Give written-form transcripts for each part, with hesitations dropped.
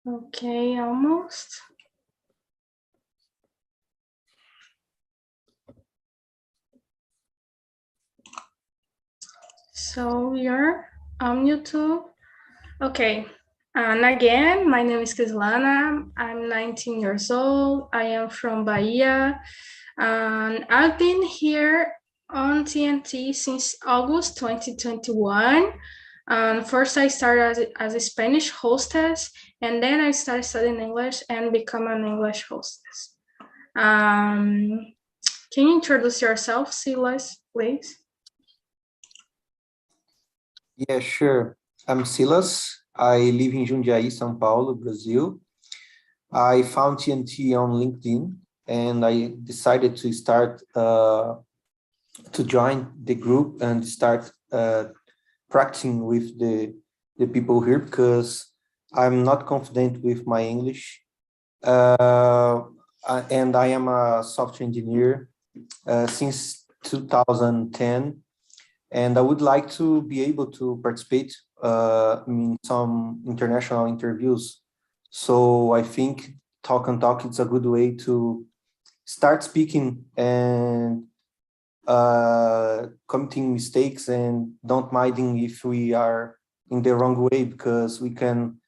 Okay, almost. So you're on YouTube. Okay. And again, my name is Kislana. I'm 19 years old. I am from Bahia. And I've been here on TNT since August 2021. First, I started as a Spanish hostess, and then I started studying English and become an English hostess. Can you introduce yourself, Silas, please? Yeah, sure. I'm Silas. I live in Jundiaí, São Paulo, Brazil. I found TNT on LinkedIn and I decided to start to join the group and start practicing with the people here because I'm not confident with my English. And I am a software engineer since 2010. And I would like to be able to participate in some international interviews. So I think Talk and Talk is a good way to start speaking and committing mistakes and don't minding if we are in the wrong way, because we can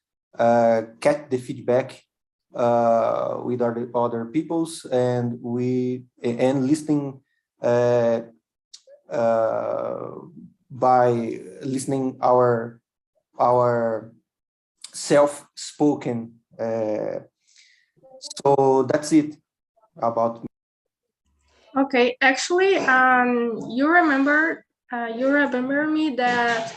get the feedback with other peoples and listening by listening our self-spoken. So that's it about me. Okay, actually, you remember me that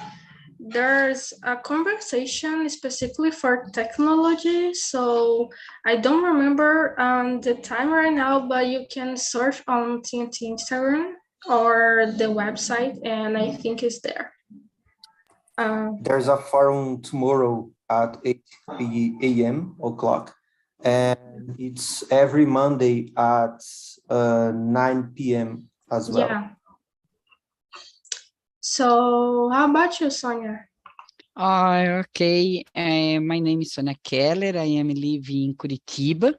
there's a conversation specifically for technology. So I don't remember the time right now, but you can search on TNT Instagram or the website, and I think it's there. There's a forum tomorrow at 8 a.m. o'clock, and it's every Monday at 9 p.m. as well. Yeah. So how about you, Sonia? Okay. My name is Sonia Keller. I am living in Curitiba.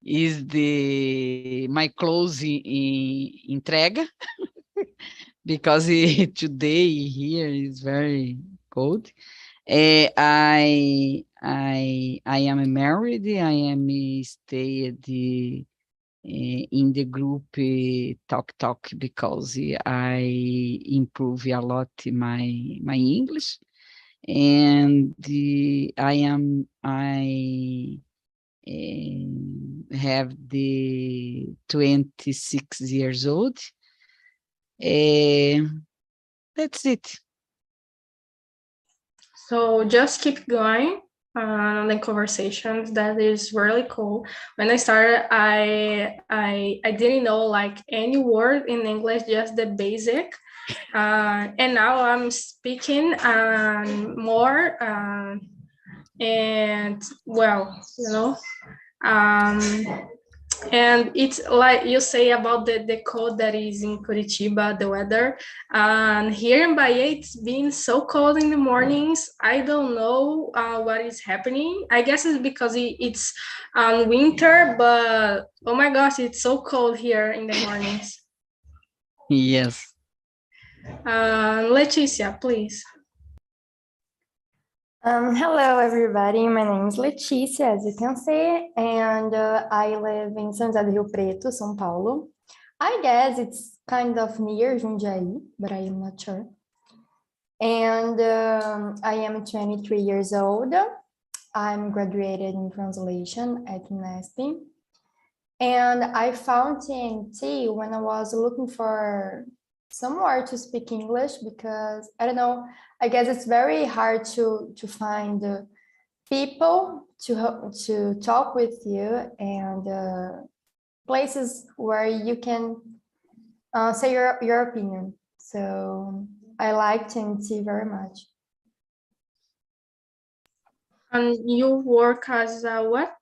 Is my close entrega because today here is very cold. I am married. I am stayed in the group Talk because I improve a lot my English, and I have the 26 years old. That's it. So just keep going on the conversations. That is really cool. When I started, I didn't know like any word in English, just the basic. And now I'm speaking more. And well, and it's like you say about the cold that is in Curitiba, the weather. And here in Bahia, it's been so cold in the mornings. I don't know what is happening. I guess it's because it's winter, but oh my gosh, it's so cold here in the mornings. Yes. Leticia, please. Hello, everybody. My name is Letícia, as you can see, and I live in São José do Rio Preto, São Paulo. I guess it's kind of near Jundiaí, but I am not sure. And I am 23 years old. I'm graduated in translation at Unesp. And I found TNT when I was looking for somewhere to speak English because, I don't know, I guess it's very hard to find people to talk with you and places where you can say your opinion. So I like TNT very much. And you work as a what?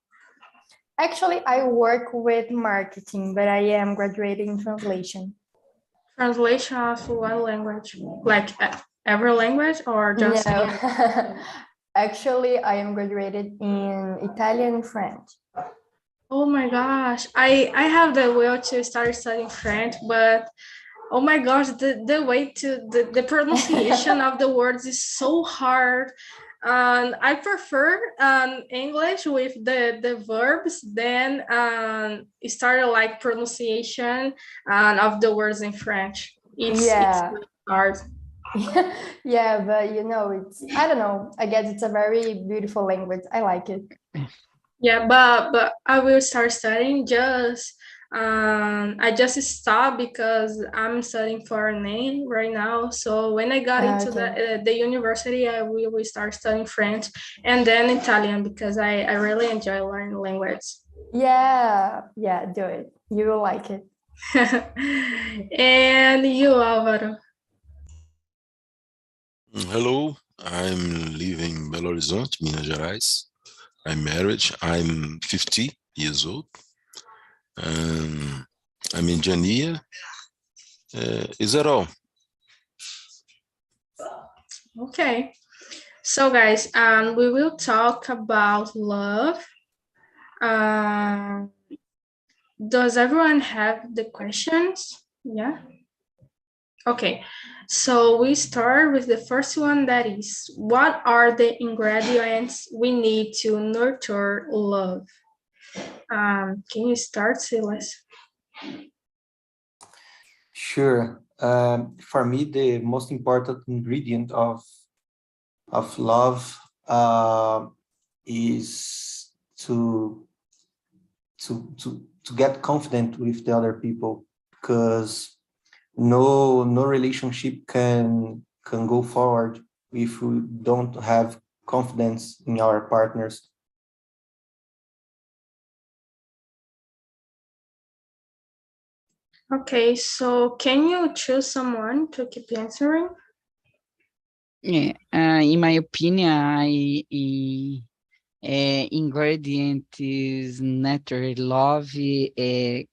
Actually, I work with marketing, but I am graduating in translation. Translation of what language? Like every language or just? No. Actually, I am graduated in Italian and French. Oh my gosh, I have the will to start studying French, but oh my gosh, the way to the pronunciation of the words is so hard. And I prefer English with the verbs than start like pronunciation of the words in French. It's really hard. Yeah, but you know, I don't know. I guess it's a very beautiful language. I like it. Yeah, but I will start studying. I just stopped because I'm studying for a name right now. So when I got into the university, I will start studying French and then Italian because I really enjoy learning language. Yeah, do it. You will like it. And you, Álvaro? Hello, I'm living in Belo Horizonte, Minas Gerais. I'm married. I'm 50 years old. I'm engineer. Is that all? Okay. So guys, we will talk about love. Does everyone have the questions? Yeah. Okay, so we start with the first one, that is, what are the ingredients we need to nurture love? Can you start, Silas? Sure. For me, the most important ingredient of love is to get confident with the other people, because no relationship can go forward if we don't have confidence in our partners. Okay, so can you choose someone to keep answering? Yeah, in my opinion, ingredient is natural love,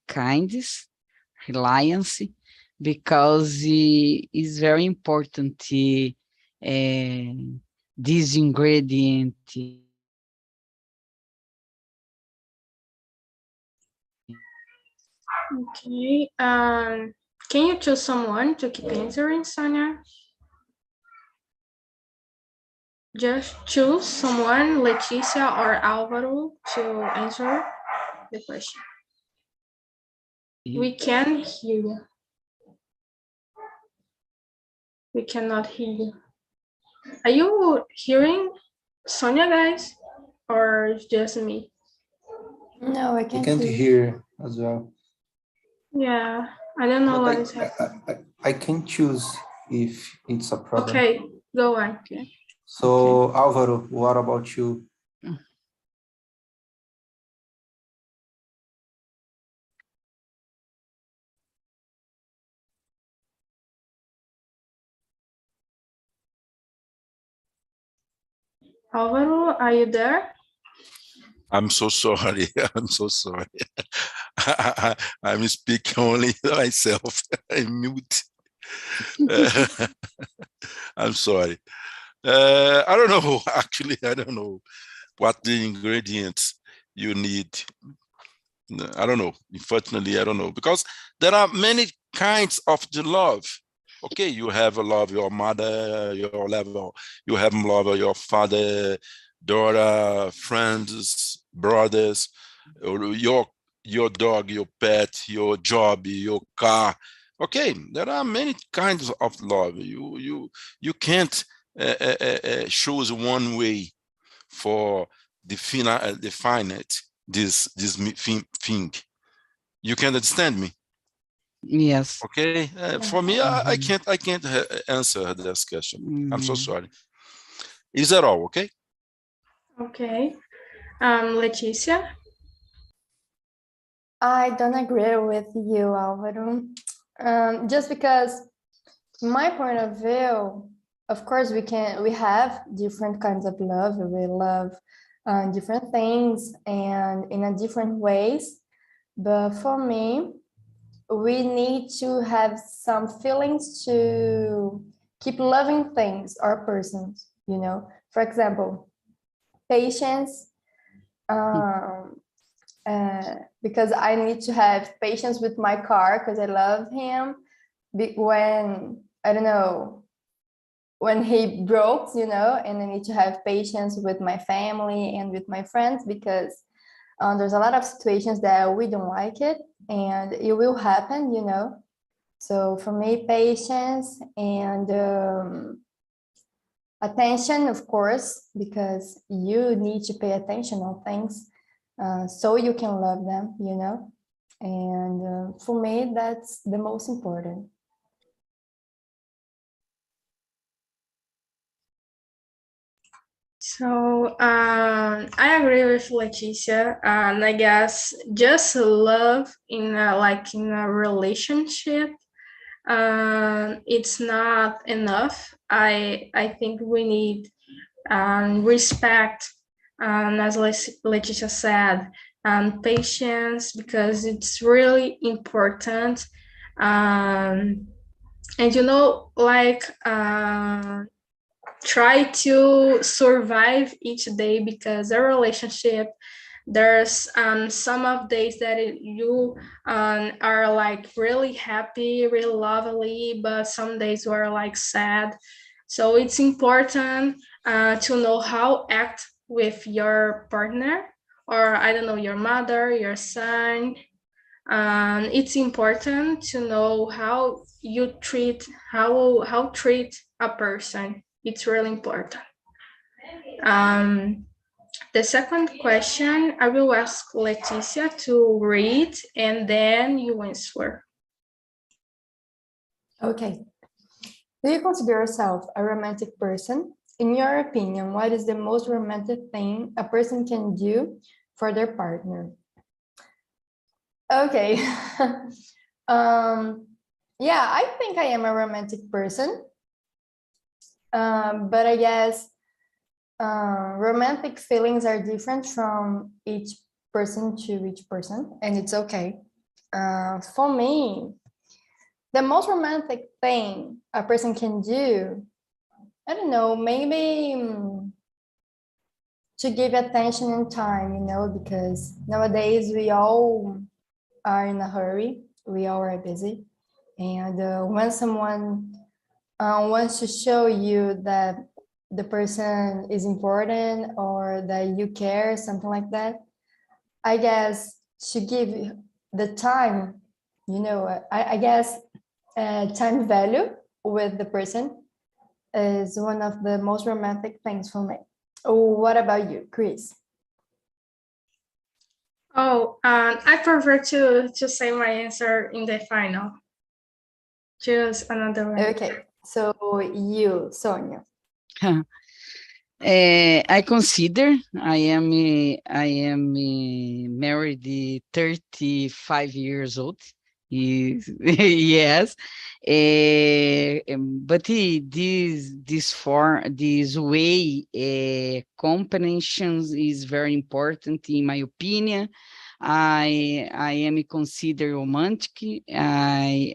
kindness, reliance, because it is very important this ingredient. Okay, can you choose someone to keep answering, Sonia? Just choose someone, Leticia or Álvaro, to answer the question. We can hear you. We cannot hear you. Are you hearing Sonia, guys, or just me? No, I can't hear as well. Yeah, I don't know what is happening. I can choose if it's a problem. Okay, go on. Okay. So, Álvaro, what about you? Álvaro, are you there? I'm so sorry. I'm so sorry. I'm speaking only myself. I'm mute. I'm sorry. I don't know. Actually, I don't know what the ingredients you need. I don't know. Unfortunately, I don't know, because there are many kinds of the love. Okay, you have a love your mother, your love, you have love your father, daughter, friends, brothers, your dog, your pet, your job, your car. Okay, there are many kinds of love. You can't choose one way for define it. This thing. You can understand me? Yes. Okay. For me, I can't answer this question. I'm so sorry. Is that all? Okay. Okay. Leticia? I don't agree with you, Álvaro. Just because my point of view, of course, we have different kinds of love. We love different things and in a different ways. But for me, we need to have some feelings to keep loving things or persons, you know. For example, patience, because I need to have patience with my car because I love him. When, I don't know, when he broke, you know, and I need to have patience with my family and with my friends because there's a lot of situations that we don't like it and it will happen, you know. So for me, patience and attention, of course, because you need to pay attention on things so you can love them, you know. And for me, that's the most important. So I agree with Leticia, and I guess just love in a relationship, it's not enough. I think we need respect, as Leticia said, and patience, because it's really important. And you know, like try to survive each day, because a relationship, there's some of days that you are like really happy, really lovely, but some days you are like sad. So it's important to know how act with your partner, or I don't know, your mother, your son. It's important to know how you treat, how treat a person. It's really important. The second question, I will ask Leticia to read and then you answer. Okay. Do you consider yourself a romantic person? In your opinion, what is the most romantic thing a person can do for their partner? Okay. Yeah, I think I am a romantic person. But I guess romantic feelings are different from each person to each person, and it's okay. For me, the most romantic thing a person can do, I don't know, maybe to give attention and time, you know, because nowadays we all are in a hurry, we all are busy. And when someone wants to show you that the person is important or that you care, something like that, I guess to give the time, you know, I guess time value with the person is one of the most romantic things for me. What about you, Chris? Oh, I prefer to say my answer in the final. Choose another one. Okay, so you, Sonia. I consider I am married 35 years old. Yes, but this way comprehension is very important in my opinion. I am considered romantic. I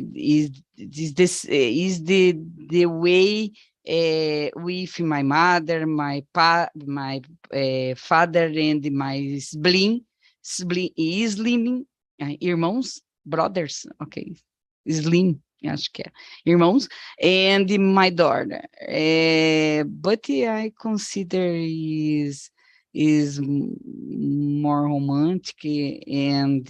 this is the way with my mother, my father, and my sibling, irmãos, brothers, okay, slim, acho que é, irmãos, and my daughter. But I consider is more romantic and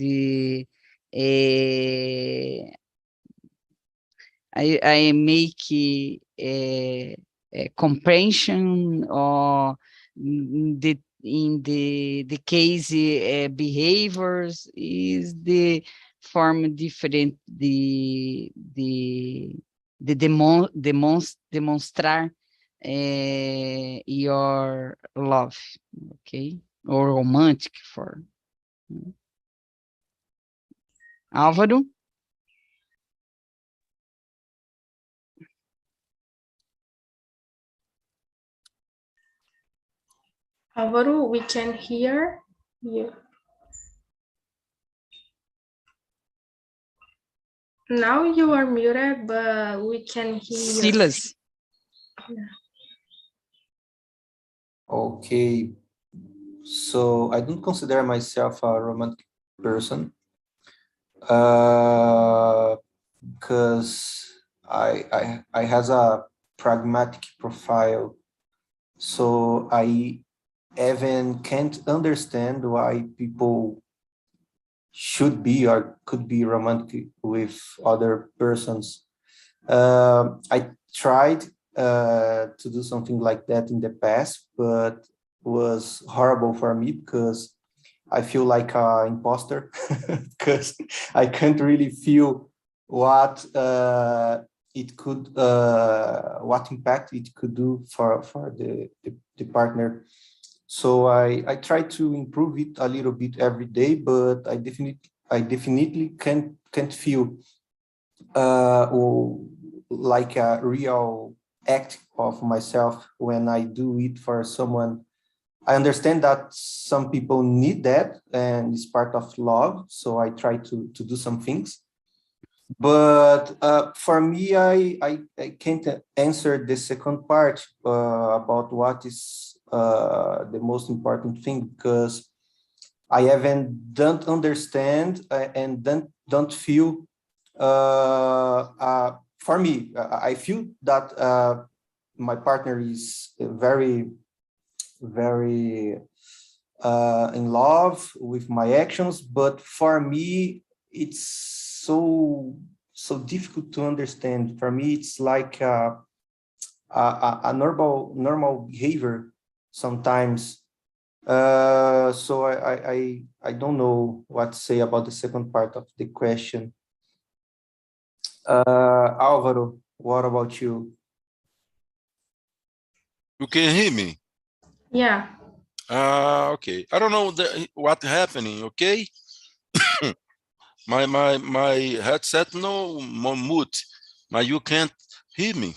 I make comprehension or in the case behaviors is the form different demonstrar your love, okay, or romantic for Álvaro. Álvaro, we can hear you. Now you are muted, but we can hear you. Silas. Yeah. Okay, so I don't consider myself a romantic person because I has a pragmatic profile, so I even can't understand why people should be or could be romantic with other persons. I tried to do something like that in the past, but was horrible for me because I feel like an imposter because I can't really feel what it could, what impact it could do for the partner. So I try to improve it a little bit every day, but I definitely can't feel like a real act of myself when I do it for someone. I understand that some people need that and it's part of love, so I try to do some things. But for me, I can't answer the second part about what is the most important thing, because I haven't don't understand and don't feel. For me, I feel that my partner is very in love with my actions, but for me it's so difficult to understand. For me, it's like a normal behavior sometimes. So I don't know what to say about the second part of the question. Álvaro, what about you? You can hear me? Yeah. Okay. I don't know what happening. Okay. my headset no mute. You can't hear me.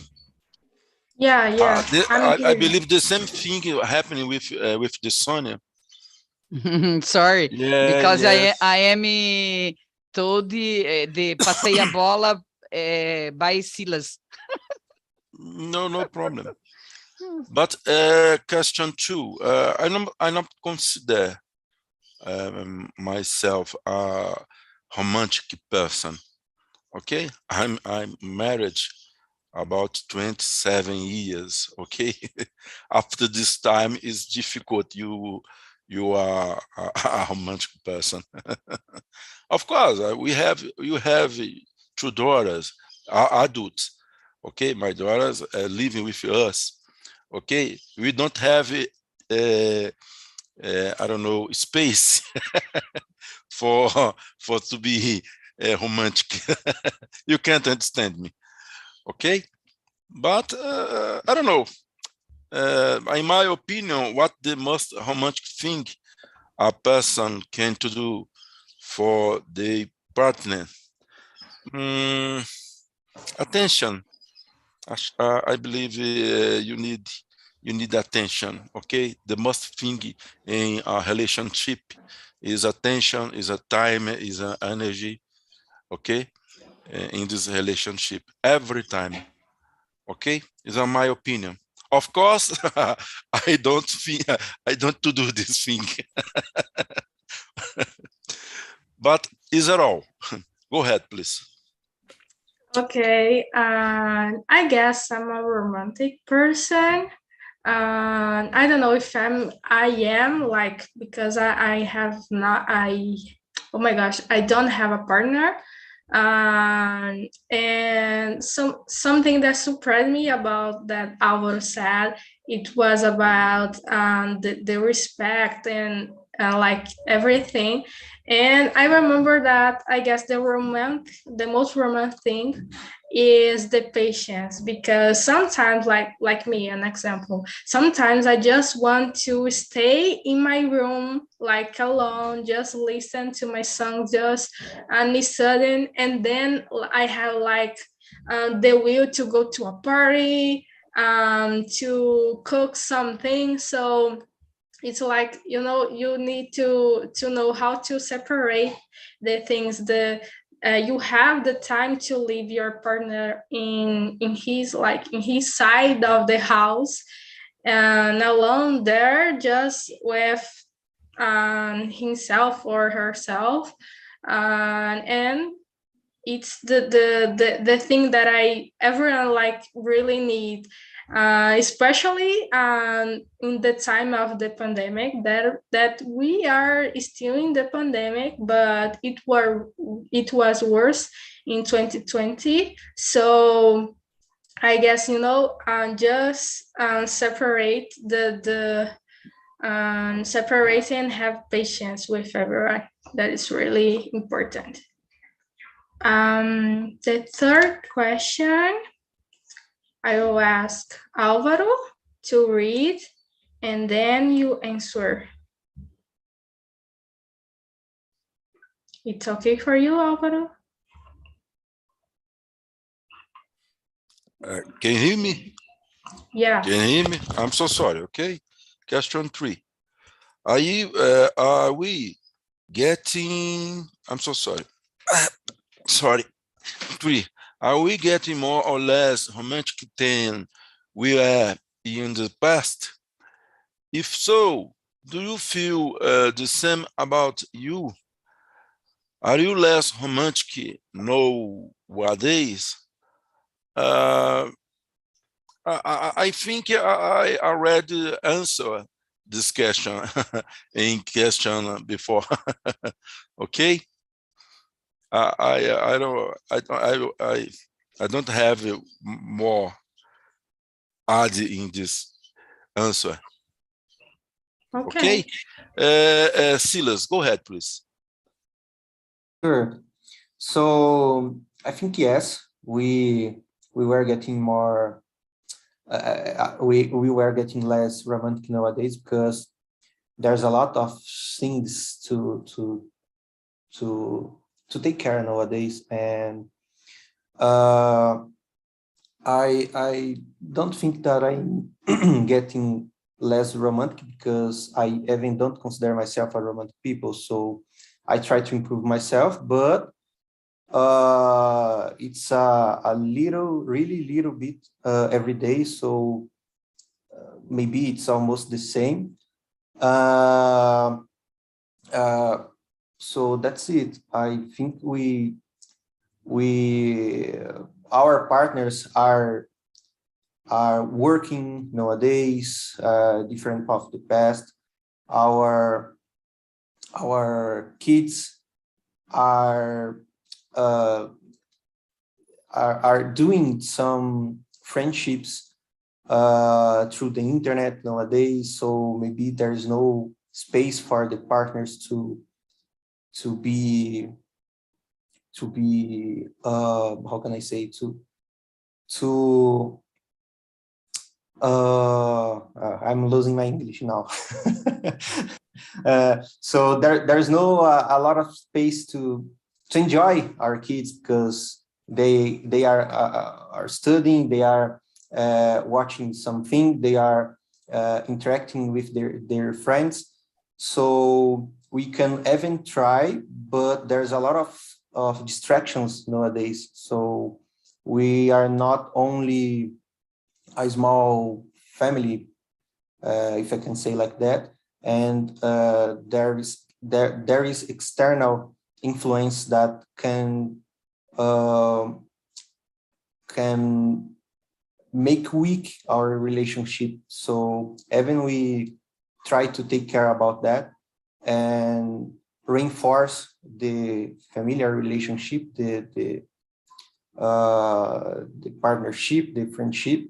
Yeah. I believe the same thing happening with the Sonia. Sorry, Yeah, because yes. I am told the passei a bola by Silas. No problem. But question 2, I not consider myself a romantic person. Okay, I'm married about 27 years. Okay, after this time is difficult. You are a romantic person. Of course, you have 2 daughters, adults. Okay, my daughters are living with us. Okay, we don't have I don't know, space for to be romantic. You can't understand me. Okay, but I don't know. In my opinion, what the most romantic thing a person can to do for the partner? Attention. I believe you need attention. Okay, the most thing in a relationship is attention, is a time, is an energy. Okay, in this relationship every time. Okay, is my opinion. Of course, I don't to do this thing. But is that all? Go ahead, please. Okay. I guess I'm a romantic person. I don't know if I am like, because I have not, oh my gosh, I don't have a partner. And something that surprised me about that Alvaro said, it was about the respect and like everything. And I remember that I guess the most romantic thing is the patience, because sometimes, like me, an example, sometimes I just want to stay in my room like alone, just listen to my song, just listen, and then I have like the will to go to a party, to cook something. So it's like, you need to know how to separate the things. You have the time to leave your partner in his side of the house, and alone there, just with himself or herself, and it's the thing that everyone like really need, especially in the time of the pandemic, that we are still in the pandemic, but it was worse in 2020. So I guess, just separate separate and have patience with everyone. That is really important. The third question, I will ask Álvaro to read, and then you answer. It's okay for you, Álvaro? Can you hear me? Yeah. Can you hear me? I'm so sorry, okay? Question 3. Are we getting... I'm so sorry. Sorry. 3. Are we getting more or less romantic than we were in the past? If so, do you feel the same about you? Are you less romantic nowadays? I think I already answered this question in question before. Okay. I don't have more add in this answer. Okay. Silas, go ahead, please. Sure. So I think yes, we were getting more. We were getting less romantic nowadays because there's a lot of things to take care nowadays, and I don't think that I'm getting less romantic because I even don't consider myself a romantic people. So I try to improve myself, but it's a really little bit every day. So maybe it's almost the same. So that's it. I think our partners are working nowadays, different of the past. Our kids are doing some friendships through the internet nowadays. So maybe there's no space for the partners to be how can I say, I'm losing my English now. So there's no a lot of space to enjoy our kids because they are studying, they are watching something, they are interacting with their friends. So we can even try, but there's a lot of distractions nowadays. So we are not only a small family, if I can say like that, and there is external influence that can make weak our relationship. So even we try to take care about that and reinforce the familiar relationship, the partnership, the friendship.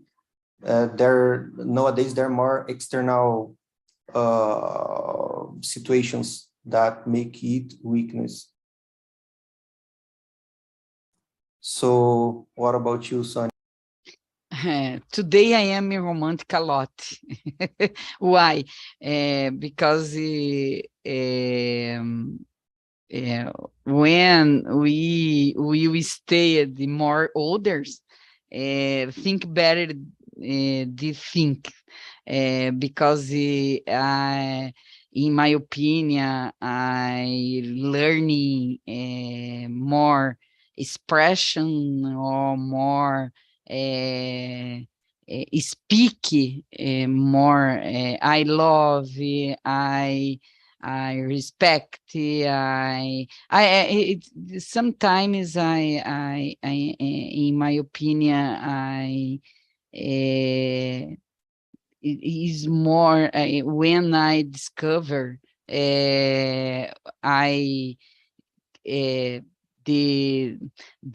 Nowadays there are more external situations that make it weakness. So what about you, Sonia? Today I am romantic a lot. Why? Because when we stay at the more olders, think better the think, because in my opinion, I learning more expression or more speak more. I love, I respect. Sometimes in my opinion, it is more when I discover the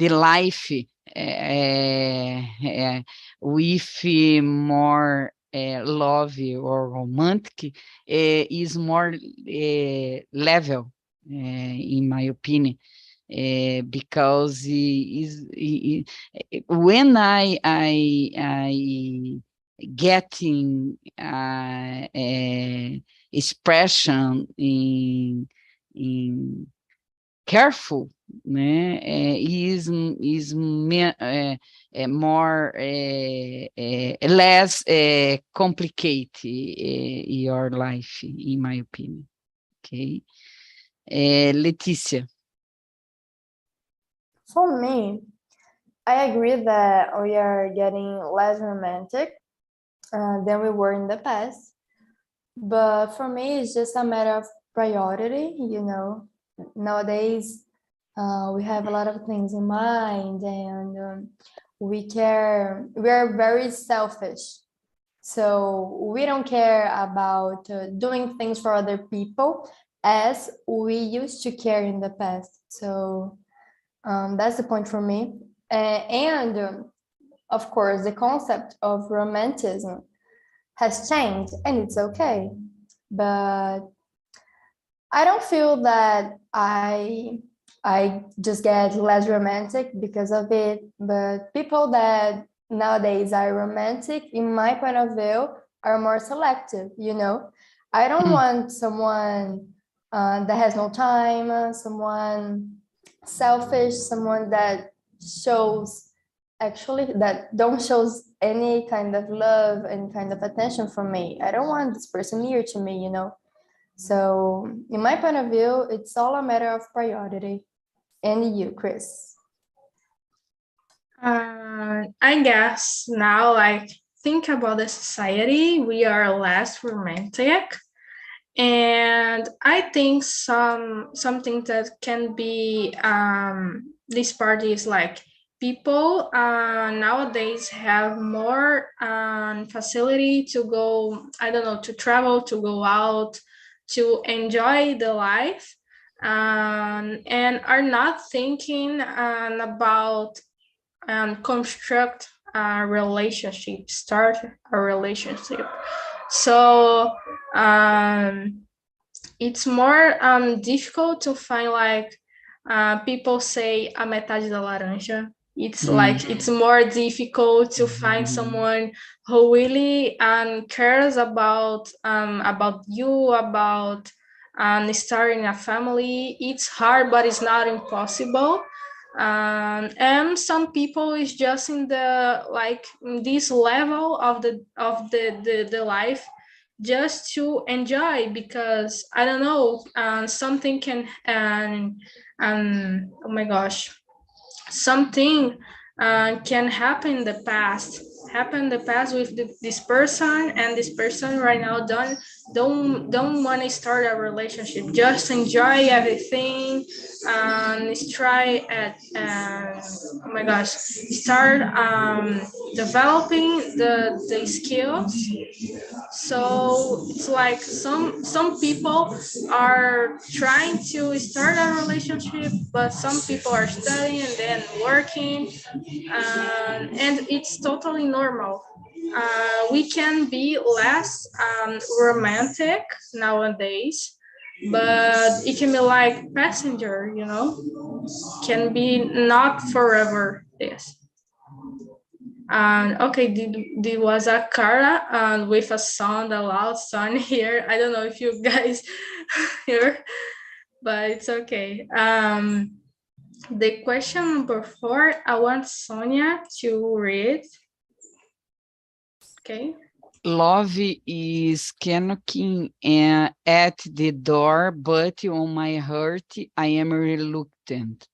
life with more love or romantic is more level, in my opinion, because when I getting expression in careful, né, is more less complicate your life, in my opinion. Okay, Letícia. For me, I agree that we are getting less romantic than we were in the past. But for me, it's just a matter of priority, you know. Nowadays, we have a lot of things in mind, and we are very selfish. So we don't care about doing things for other people as we used to care in the past. So that's the point for me. Of course, the concept of romanticism has changed, and it's okay. But I don't feel that I just get less romantic because of it. But people that nowadays are romantic, in my point of view, are more selective, you know. I don't want someone that has no time, someone selfish, someone that don't shows any kind of love, any kind of attention from me. I don't want this person near to me, you know. So in my point of view, it's all a matter of priority. And you, Chris? I guess now, like, think about the society, we are less romantic. And I think something that can be this part is like people nowadays have more facility to go, I don't know, to travel, to go out, to enjoy the life, and are not thinking about construct a relationship, start a relationship. So it's more difficult to find, like, people say a metade da laranja. It's like it's more difficult to find someone who really cares about you, about starting a family. It's hard, but it's not impossible. And some people is just in the, like, this level of the life just to enjoy, because I don't know, something can oh my gosh, something can happen in the past with this person, and this person right now don't want to start a relationship, just enjoy everything, and try at oh my gosh, start developing the skills. So it's like some people are trying to start a relationship, but some people are studying and then working, and it's totally normal. We can be less romantic nowadays, but it can be like passenger, you know, can be not forever this. Okay, there was a car with a sound, a loud sound here. I don't know if you guys hear, but it's okay. The question number 4, I want Sonia to read. Okay. Love is knocking at the door, but on my heart, I am reluctant.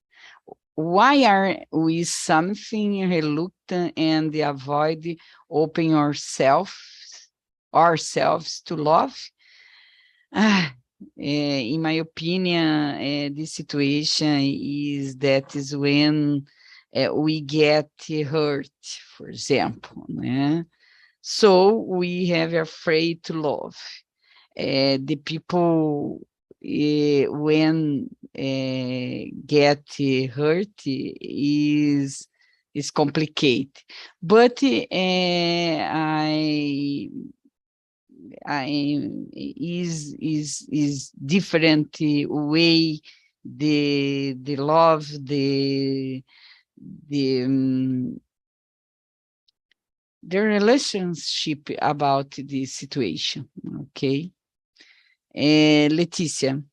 why are we something reluctant and avoid opening ourselves to love? In my opinion, this situation is when we get hurt, for example, né? So we have afraid to love. The people when get hurt is complicated, but is different way the love the relationship about this situation. Okay, Letícia.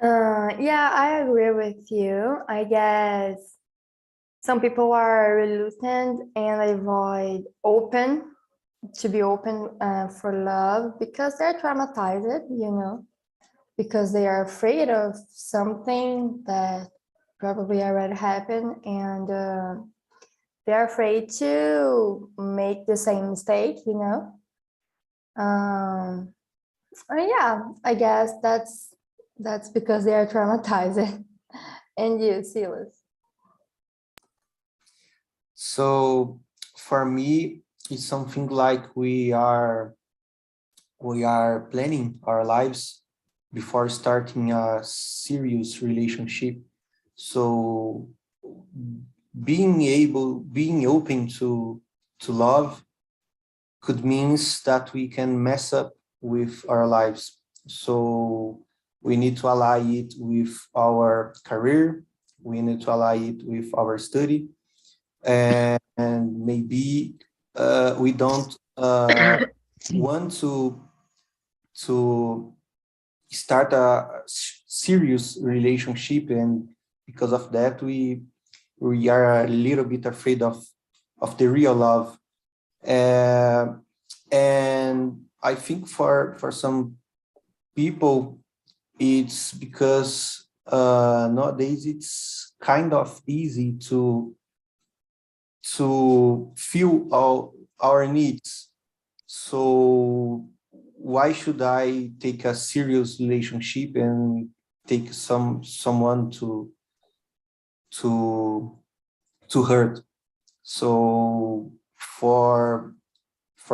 Yeah, I agree with you. I guess some people are reluctant and avoid to be open for love because they're traumatized, because they are afraid of something that probably already happened, and they're afraid to make the same mistake, Yeah, I guess that's because they are traumatized. And you, Silas? So for me, it's something like we are planning our lives before starting a serious relationship. So being open to love could means that we can mess up with our lives. So we need to align it with our career. We need to align it with our study. And maybe we don't want to start a serious relationship, and because of that we are a little bit afraid of the real love. And I think for some people it's because nowadays it's kind of easy to feel all our needs. So why should I take a serious relationship and take someone to hurt? So for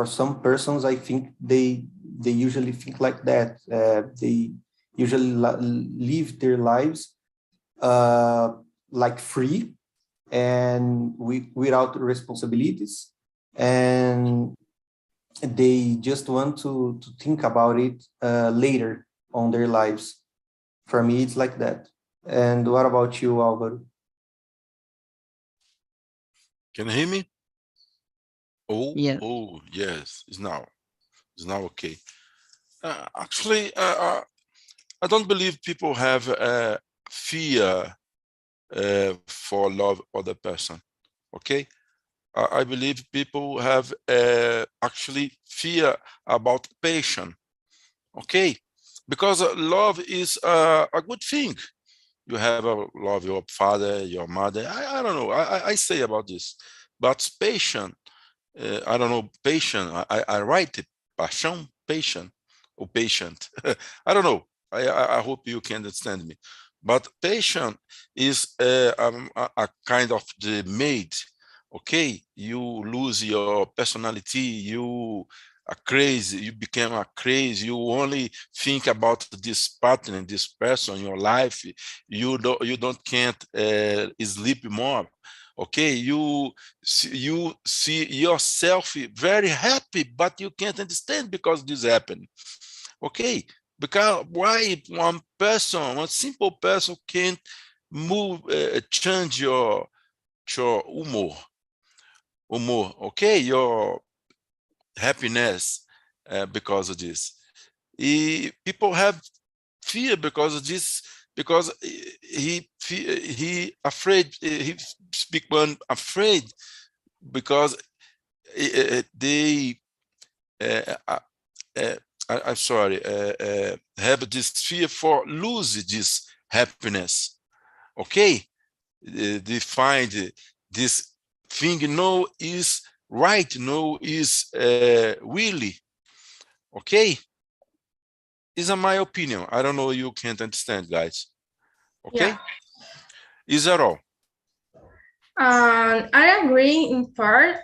some persons, I think they usually think like that. They usually live their lives like free and without responsibilities, and they just want to think about it later on their lives. For me, it's like that. And what about you, Álvaro? Can you hear me? Yeah. Oh, yes, it's now okay. Actually, I don't believe people have fear for love other person. Okay, I believe people have actually fear about passion. Okay, because love is a good thing. You have a love your father, your mother. I don't know. I say about this, but passion. I don't know. Patient. I write it. Passion, patient, or patient. I don't know. I hope you can understand me. But patient is a kind of the made. Okay, you lose your personality. You are crazy. You became a crazy. You only think about this partner, this person in your life. You can't sleep more. Okay, you see yourself very happy, but you can't understand because this happened. Okay, because why one simple person can't move, change your humor, okay, your happiness because of this. People have fear because of this, because he afraid, he speak one afraid because they I'm sorry, have this fear for lose this happiness. Okay, define this thing. No is right. No is really. Okay, is my opinion. I don't know. You can't understand, guys. Okay, Yeah. Is that all? I agree in part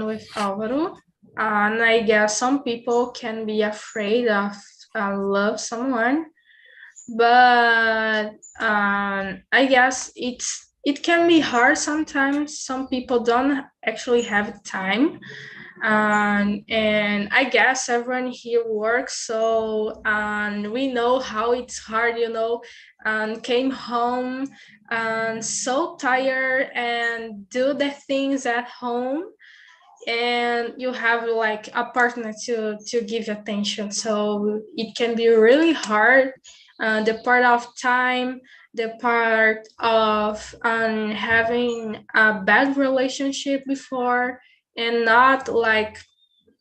with Alvaro. And I guess some people can be afraid of love someone, but I guess it can be hard sometimes. Some people don't actually have time, and I guess everyone here works, so we know how it's hard, and came home and so tired and do the things at home, and you have like a partner to give attention, so it can be really hard. The part of time, the part of having a bad relationship before and not like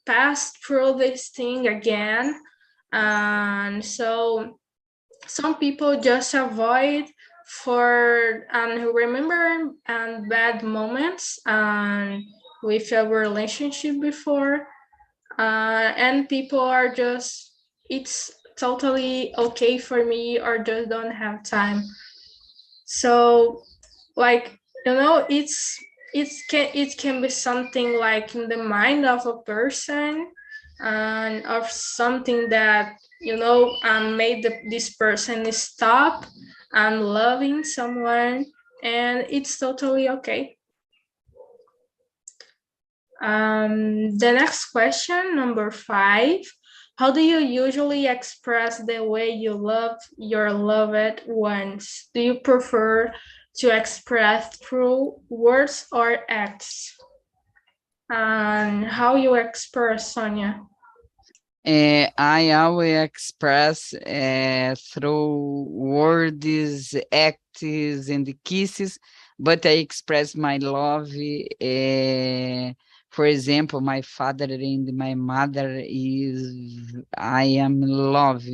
pass through this thing again. And so some people just avoid for remember bad moments with a relationship before, and people are just, it's totally okay for me or just don't have time. So like, it can be something like in the mind of a person, and of something that made this person stop and loving someone, and it's totally okay. The next question, number 5. How do you usually express the way you love your loved ones? Do you prefer to express through words or acts? And how you express, Sonia? I always express through words, acts, and kisses, but I express my love. For example, my father and my mother I am love.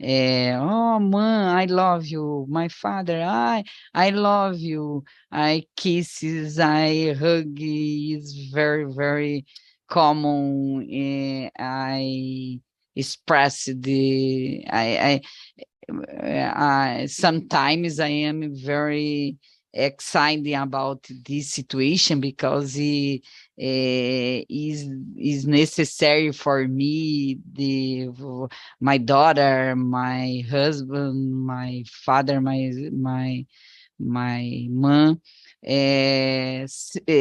Oh, mãe, I love you. My father, I love you. I kisses, I hug is very, very common. I express sometimes I am very excited about this situation because it is necessary for me, my daughter, my husband, my father, my mom,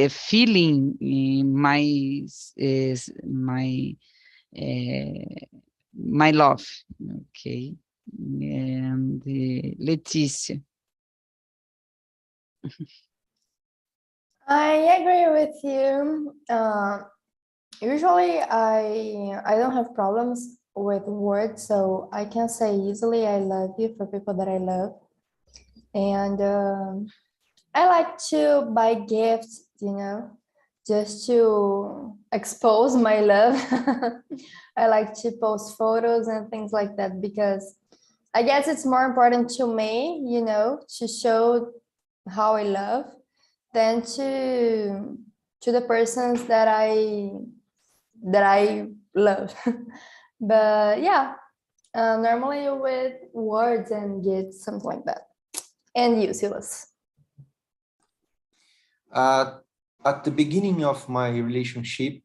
feeling my love. Okay. And Letícia. I agree with you. Usually I don't have problems with words, so I can say easily I love you for people that I love. And I like to buy gifts, just to expose my love. I like to post photos and things like that because I guess it's more important to me, to show how I love than to the persons that I love. But yeah, normally with words and gifts, something like that. And you, Silas? At the beginning of my relationship,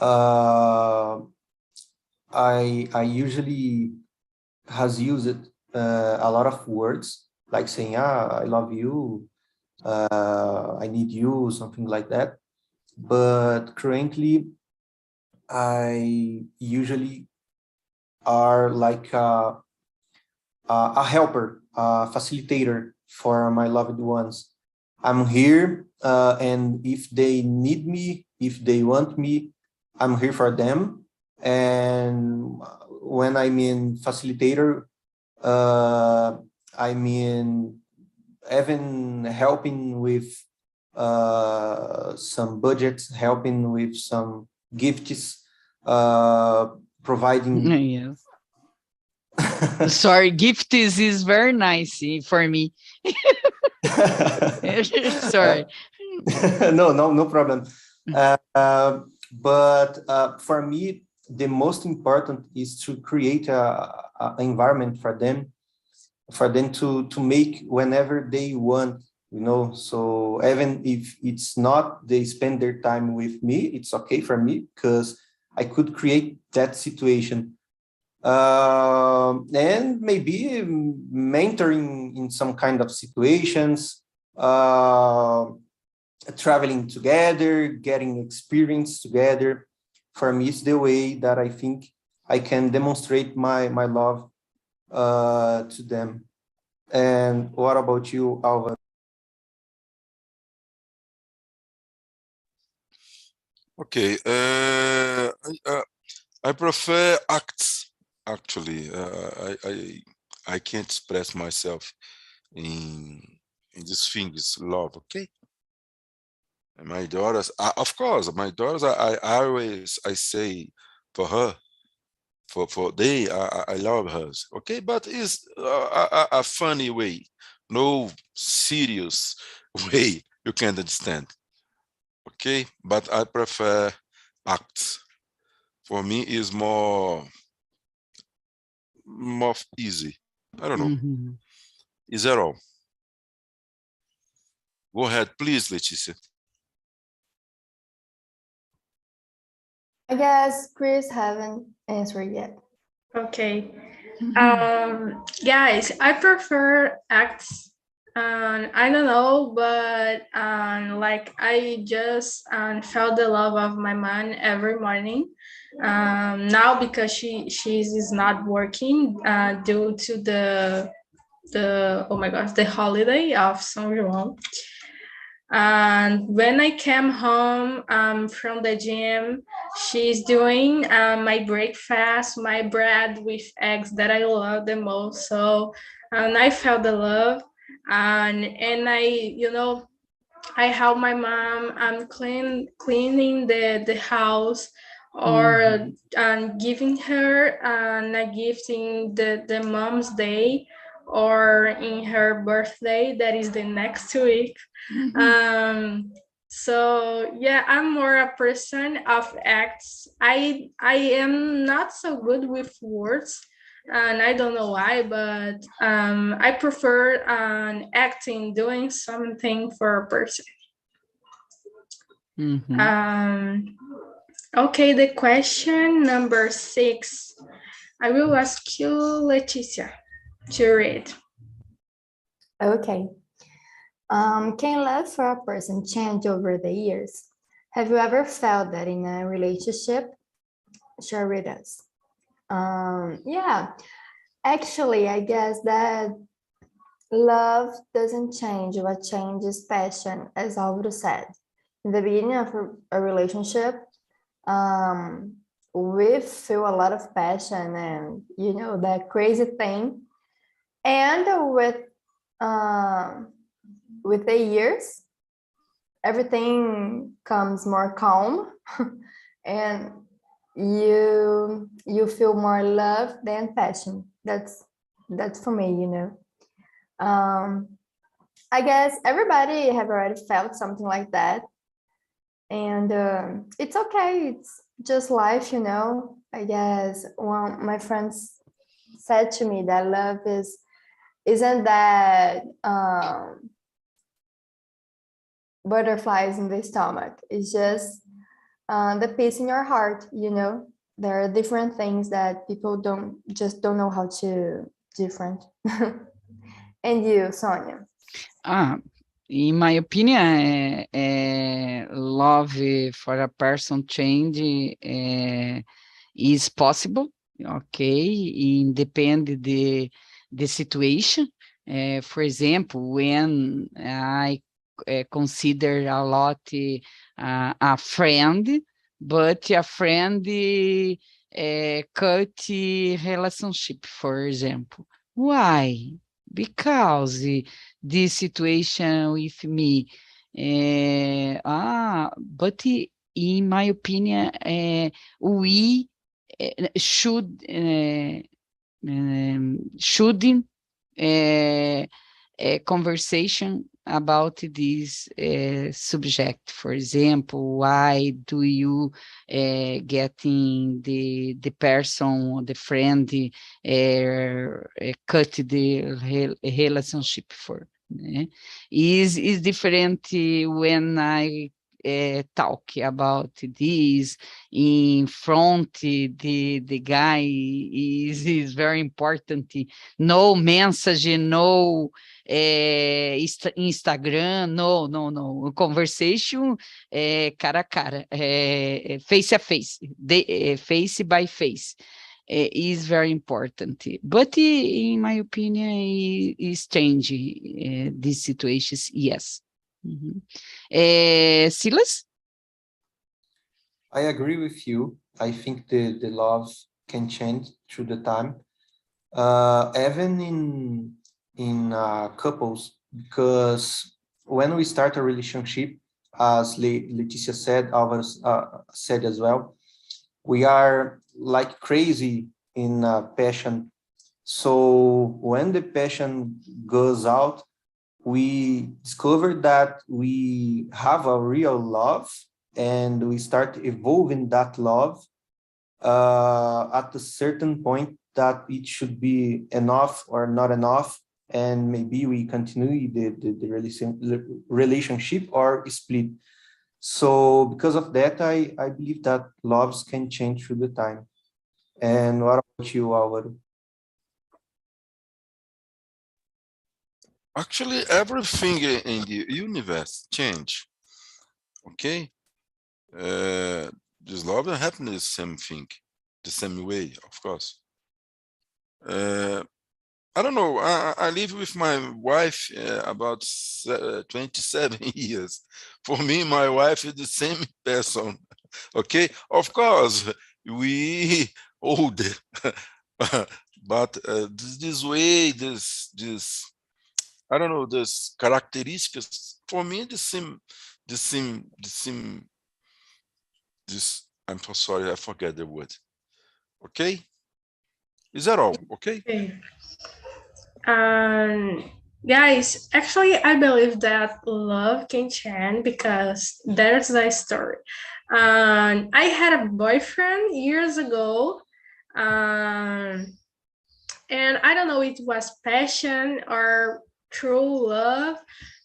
I usually has used a lot of words, like saying, I love you, I need you, something like that. But currently, I usually are like a helper, a facilitator for my loved ones. I'm here, and if they need me, if they want me, I'm here for them. And when I mean facilitator, I mean even helping with some budgets, helping with some gifts, providing Yes. Sorry, gift is very nice for me. Sorry. No problem. But for me, the most important is to create a environment for them to make whenever they want, so even if it's not they spend their time with me, it's okay for me, because I could create that situation. And maybe mentoring in some kind of situations, traveling together, getting experience together. For me, it's the way that I think I can demonstrate my love to them. And what about you, Alva? Okay, I prefer acts. Actually, I can't express myself in these things, love. Okay, and my daughters, of course, my daughters. I always say for her, for they, I love hers. Okay, but it's a funny way, no serious way. You can't understand. Okay, but I prefer acts. For me, is more easy. I don't know. Mhm. Is that all? Go ahead, please, Leticia. I guess Chris haven't answered yet. Okay. Guys, I prefer acts. I don't know, but like I just felt the love of my mom every morning. Now because she's not working due to the oh my gosh, the holiday of São João. And when I came home from the gym, she's doing my breakfast, my bread with eggs that I love the most. So I felt the love, and I help my mom cleaning the house, or giving her a gift in the mom's day, or in her birthday that is the next week. So yeah, I'm more a person of acts. I am not so good with words, and I don't know why, but I prefer acting, doing something for a person. Okay, the question number 6. I will ask you, Leticia, to read. Okay. Can love for a person change over the years? Have you ever felt that in a relationship? Share with us. Yeah, actually, I guess that love doesn't change. What changes passion, as Alvaro said. In the beginning of a relationship, we feel a lot of passion and, that crazy thing. And with the years, everything comes more calm and you feel more love than passion. That's for me. I guess everybody have already felt something like that, and it's okay. It's just life. I guess one my friends said to me that love isn't that butterflies in the stomach. It's just the peace in your heart. There are different things that people don't know how to different. And you, Sonia? In my opinion, love for a person change is possible. Okay, independent the situation. For example, when I consider a lot a friend, but a friend cut relationship, for example. Why? Because this situation with me, but in my opinion, we should should a conversation about this subject. For example, why do you getting the person, the friend, cut the relationship for? Is different when I talk about this in front. The guy is very important. No message, no Instagram, no conversation, cara a cara, face a face, face by face. Is very important, but in my opinion, is changing these situations. Yes. Silas? I agree with you. I think the love can change through the time, even in couples, because when we start a relationship, as Leticia said, others said as well, we are like crazy in passion. So when the passion goes out, we discover that we have a real love, and we start evolving that love at a certain point that it should be enough or not enough, and maybe we continue the relationship or split. So because of that, I believe that loves can change through the time. And what about you, Álvaro? Actually, everything in the universe change. Okay, this love and happiness, same thing, the same way, of course. I don't know. I live with my wife about 27 years. For me, my wife is the same person. Okay, of course, we older, but this way, this I don't know, this characteristics for me the same. This I'm so sorry, I forget the word. Okay, is that all? Okay. Okay. Guys, actually, I believe that love can change because there's a story. I had a boyfriend years ago, and I don't know, it was passion or true love,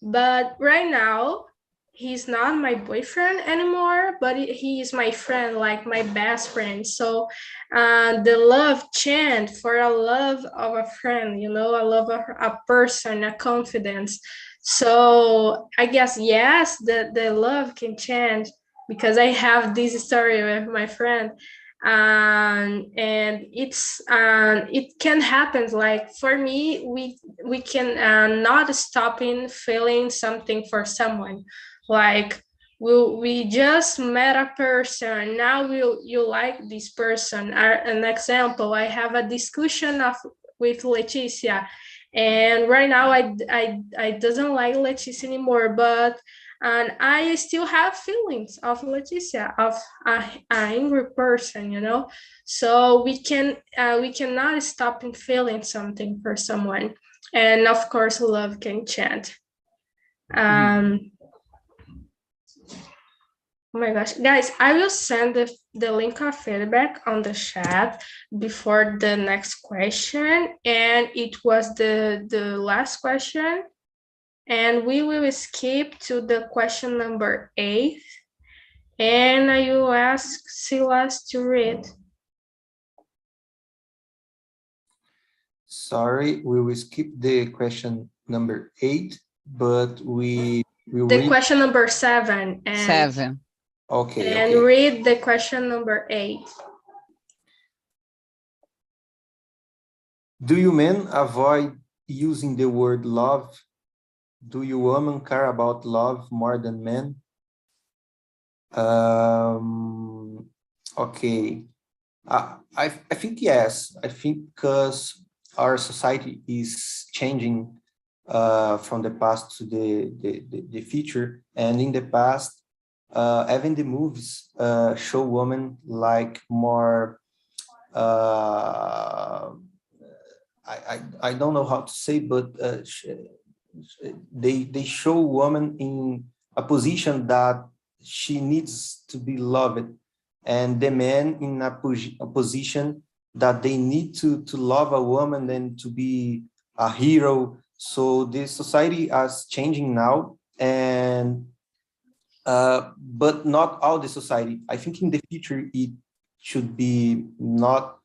but right now he's not my boyfriend anymore, but he is my friend, like my best friend. So the love changed for a love of a friend, you know, a love of a person, a confidence. So I guess yes, the love can change because I have this story with my friend. And it can happen, like for me, we can not stopping feeling something for someone, like we just met a person, now you like this person. An example, I have a discussion with Leticia, and right now I doesn't like Leticia anymore, but and I still have feelings of Leticia, of an angry person, you know. So we cannot stop in feeling something for someone, and of course, love can change. Oh my gosh, guys, I will send the link of feedback on the chat before the next question, and it was the last question. And we will skip to the question number 8. And I will ask Silas to read. Sorry, we will skip the question number 8, but we will The read question number 7. And 7. Okay, and okay. read the question number 8. Do you men avoid using the word love? Do you women care about love more than men? Okay. I think yes. I think because our society is changing from the past to the future, and in the past, even the movies show women like more I don't know how to say, but they show woman in a position that she needs to be loved, and the man in a position that they need to love a woman and to be a hero. So the society is changing now, and but not all the society. I think in the future it should be not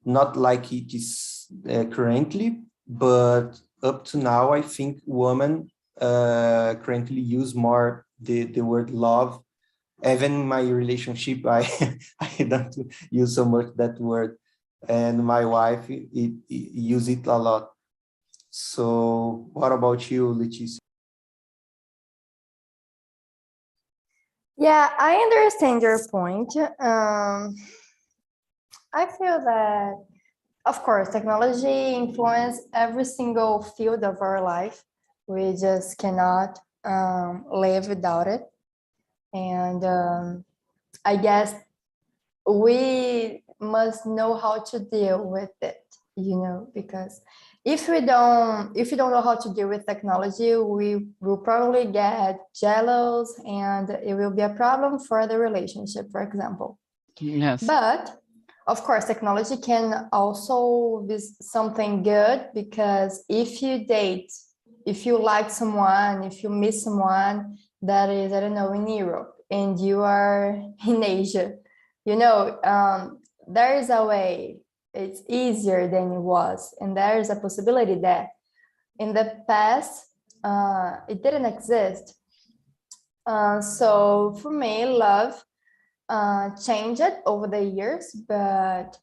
like it is currently, but up to now, I think women currently use more the word love. Even in my relationship, I I don't use so much that word, and my wife use it a lot. So what about you, Leticia? Yeah, I understand your point. I feel that, of course, technology influences every single field of our life. We just cannot live without it. And I guess we must know how to deal with it, because if you don't know how to deal with technology, we will probably get jealous and it will be a problem for the relationship, for example. Yes. But of course, technology can also be something good, because if you date, if you like someone, if you miss someone that is, I don't know, in Europe and you are in Asia, there is a way. It's easier than it was. And there is a possibility that in the past, it didn't exist. So for me, love changed over the years, but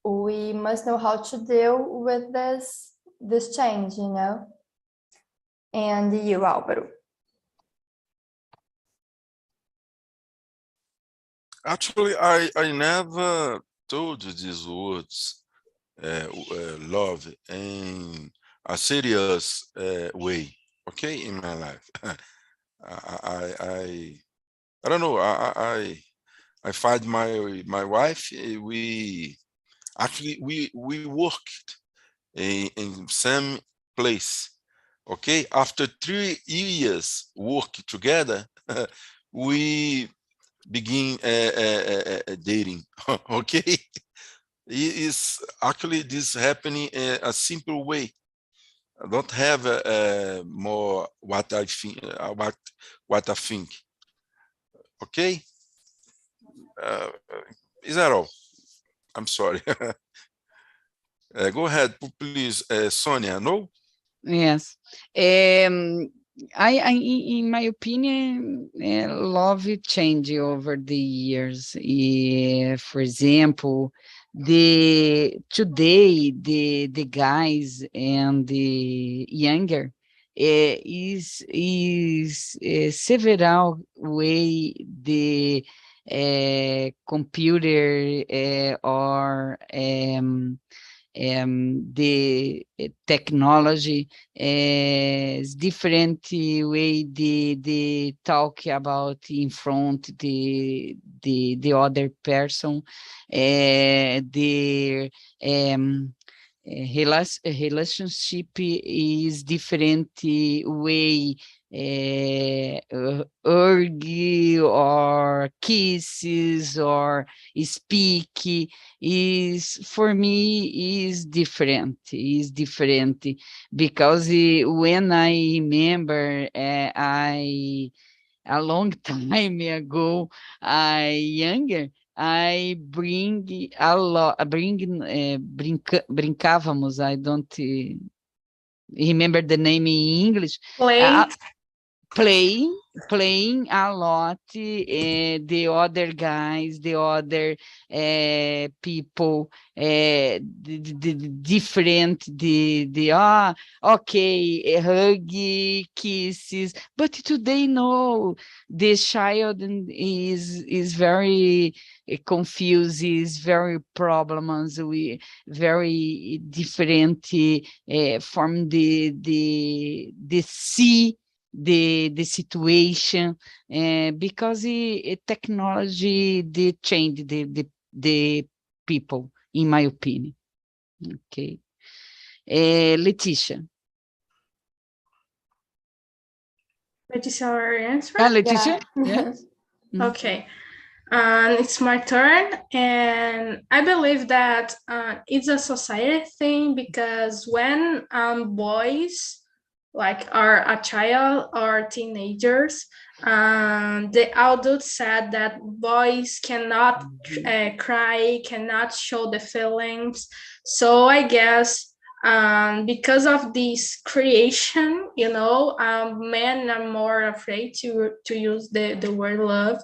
we must know how to deal with this change, And you, Álvaro? Actually, I never told these words, love, in a serious way, okay, in my life. I don't know. I find my wife. We actually we worked in same place. Okay, after 3 years work together, we begin dating. Okay, is actually this happening a simple way. I don't have more what I think. What I think. Okay, is that all? I'm sorry. Go ahead, please, Sonia. No. Yes. In my opinion, love change over the years. For example, today the guys and the younger is several way the computer or the technology is different way they talk about in front the other person, the relationship is different way, hug or kisses or speak is, for me, is different because when I remember I a long time ago, younger, I bring a lot, brincávamos, I don't remember the name in English. Playing a lot, the other guys, the other people, the different, okay, hug, kisses, but today no, the child is very confused, is very problems, we very different from the see the situation, because technology did change the people, in my opinion. Okay. Letícia. Leticia, our answer? Letícia? Yeah. Yeah. Okay. It's my turn, and I believe that it's a society thing, because when boys are a child or teenagers, the adults said that boys cannot cry, cannot show the feelings. So I guess because of this creation, men are more afraid to use the word love.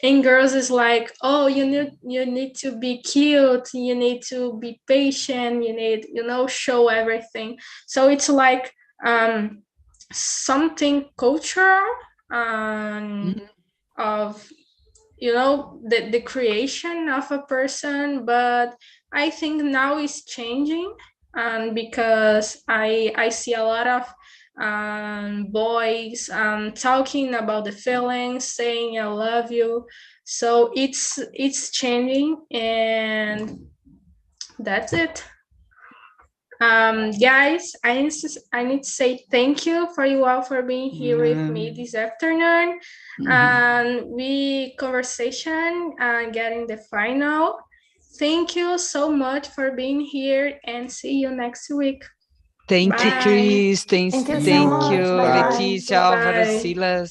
And girls is like, oh, you need to be cute, you need to be patient, you need, show everything. So it's like something cultural of the creation of a person. But I think now it's changing, because I see a lot of boys talking about the feelings, saying I love you. So it's changing, and that's it. Guys, I need to say thank you for you all for being here with me this afternoon. And we conversation getting the final. Thank you so much for being here, and see you next week. Thank you, Bye. Cris. Thank Thank you so you, much. Bye-bye. Letícia, Álvaro, Bye. Silas.